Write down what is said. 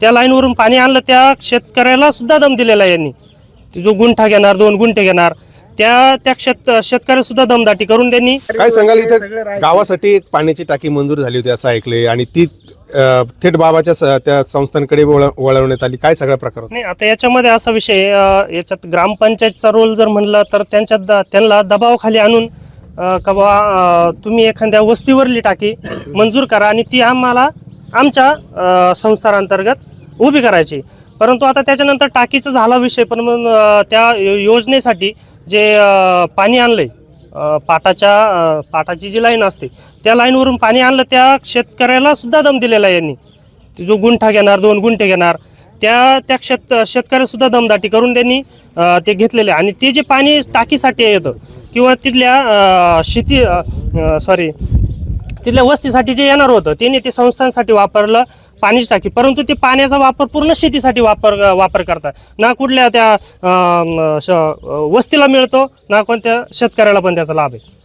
त्या लाईनवरून पाणी आणलं, त्या शेतकऱ्याला सुद्धा दम दिलेला आहे यांनी. जो गुंठा घेणार 2 गुंठे घेणार त्या शेतकऱ्याला सुद्धा दमदाटी करून त्यांनी. काय सांगाल, इथे गावासाठी एक पाण्याची टाकी मंजूर झाली होती असं ऐकले आणि ती थेट बाबाच्या त्या संस्थांकडे वळवण्यात आली. काय सगळा प्रकार नाही, आता याच्यामध्ये असा विषय, याच्यात ग्रामपंचायतचा रोल जर म्हणलं तर त्यांना दबावाखाली आणून तुम्ही एखाद्या वस्तीवरली टाकी मंजूर करा आणि ती आम्हाला आमच्या संस्थांतर्गत उभी करायची. परंतु आता त्याच्यानंतर टाकीचा झाला विषय, पण मग त्या योजनेसाठी जे पाणी आणलंय, पाटाची जी लाईन असते त्या लाईनवरून पाणी आणलं, त्या शेतकऱ्याला सुद्धा दम दिलेला आहे यांनी. जो गुंठा घेणार 2 गुंठे घेणार त्या शेतकऱ्याला सुद्धा दमदाटी करून त्यांनी ते घेतलेले. आणि ते जे पाणी टाकीसाठी येतं किंवा तिथल्या तिथल्या वस्तीसाठी जे येणार होतं त्यांनी ते संस्थांसाठी वापरलं पाणीची टाकी. परंतु ते पाण्याचा वापर पूर्ण शेतीसाठी वापर करतात. ना कुठल्या त्या वस्तीला मिळतो, ना कोणत्या शेतकऱ्याला पण त्याचा लाभ आहे.